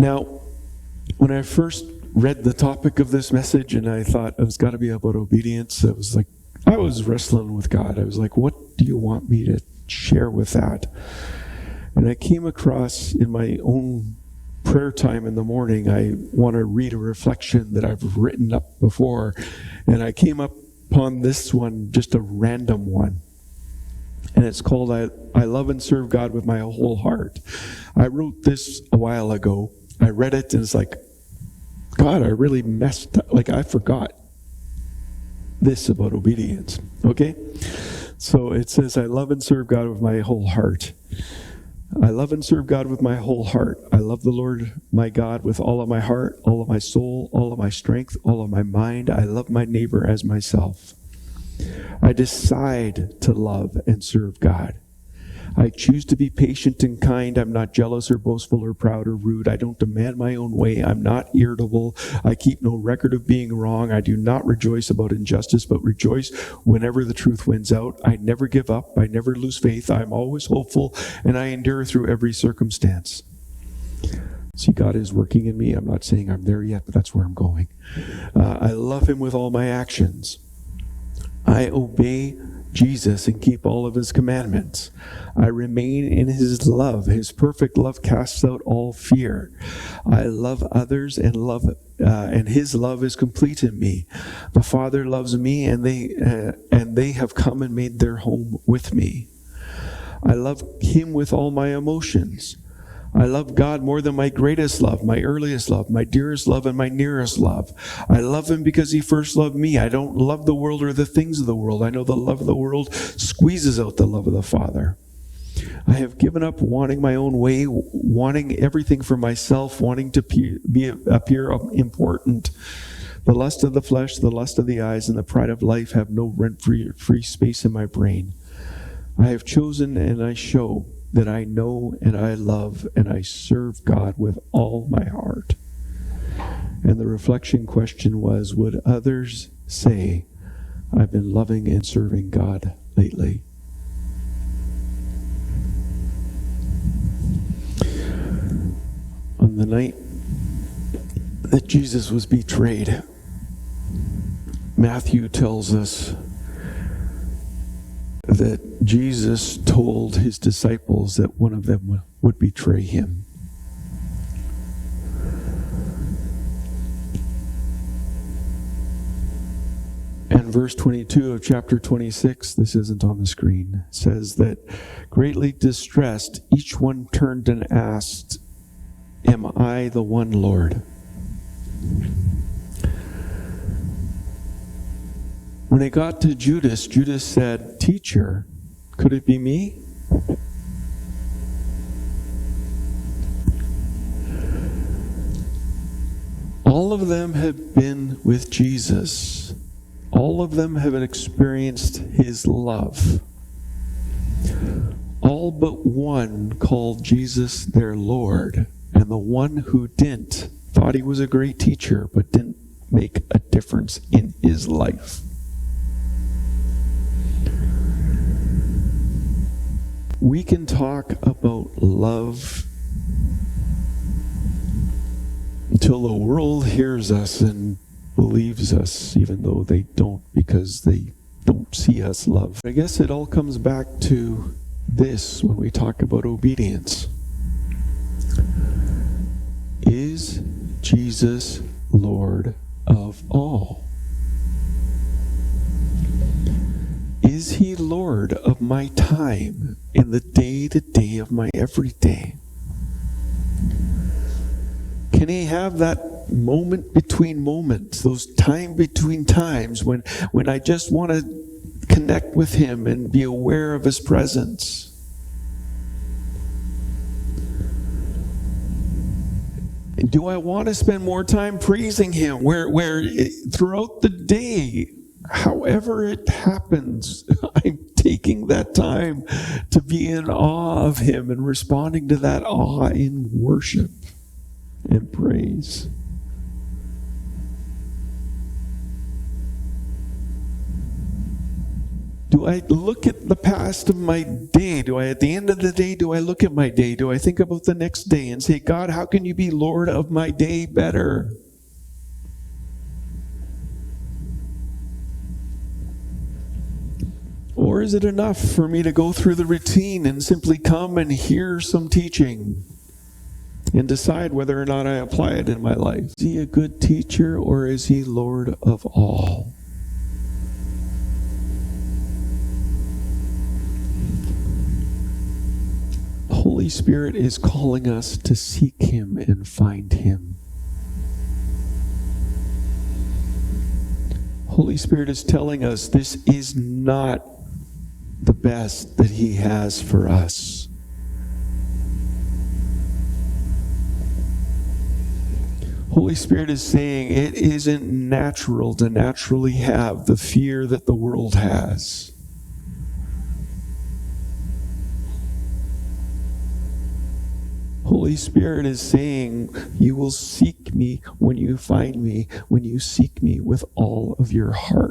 Now, when I first read the topic of this message and I thought it was got to be about obedience, I was wrestling with God. I was like, what do you want me to share with that? And I came across in my own prayer time in the morning, I want to read a reflection that I've written up before. And I came upon this one, just a random one. And it's called, I love and serve God with my whole heart. I wrote this a while ago. I read it and it's like, God, I really messed up. I forgot this about obedience. Okay? So it says, I love and serve God with my whole heart. I love and serve God with my whole heart. I love the Lord my God with all of my heart, all of my soul, all of my strength, all of my mind. I love my neighbor as myself. I decide to love and serve God. I choose to be patient and kind. I'm not jealous or boastful or proud or rude. I don't demand my own way. I'm not irritable. I keep no record of being wrong. I do not rejoice about injustice, but rejoice whenever the truth wins out. I never give up. I never lose faith. I'm always hopeful, and I endure through every circumstance. See, God is working in me. I'm not saying I'm there yet, but that's where I'm going. I love him with all my actions. I obey Jesus and keep all of his commandments. I remain in his love. His perfect love casts out all fear. I love others and his love is complete in me. The Father loves me and they have come and made their home with me. I love him with all my emotions. I love God more than my greatest love, my earliest love, my dearest love, and my nearest love. I love him because he first loved me. I don't love the world or the things of the world. I know the love of the world squeezes out the love of the Father. I have given up wanting my own way, wanting everything for myself, wanting to appear important. The lust of the flesh, the lust of the eyes, and the pride of life have no rent-free space in my brain. I have chosen and I show that I know and I love and I serve God with all my heart. And the reflection question was, would others say, I've been loving and serving God lately? On the night that Jesus was betrayed, Matthew tells us that Jesus told his disciples that one of them would betray him. And verse 22 of chapter 26, this isn't on the screen, says that greatly distressed, each one turned and asked, am I the one, Lord? When it got to Judas, Judas said, Teacher, could it be me? All of them have been with Jesus. All of them have experienced his love. All but one called Jesus their Lord. And the one who didn't thought he was a great teacher, but didn't make a difference in his life. We can talk about love until the world hears us and believes us, even though they don't, because they don't see us love. I guess it all comes back to this when we talk about obedience. Is Jesus Lord of all? Is he Lord of my time in the day-to-day of my everyday? Can he have that moment between moments, those time between times when I just want to connect with him and be aware of his presence? Do I want to spend more time praising him where throughout the day, however it happens, I'm taking that time to be in awe of him and responding to that awe in worship and praise? Do I look at the past of my day? At the end of the day, do I look at my day? Do I think about the next day and say, God, how can you be Lord of my day better? Or is it enough for me to go through the routine and simply come and hear some teaching and decide whether or not I apply it in my life? Is he a good teacher, or is he Lord of all? Holy Spirit is calling us to seek him and find him. Holy Spirit is telling us this is not the best that he has for us. Holy Spirit is saying it isn't natural to naturally have the fear that the world has. Holy Spirit is saying, you will seek me when you find me, when you seek me with all of your heart.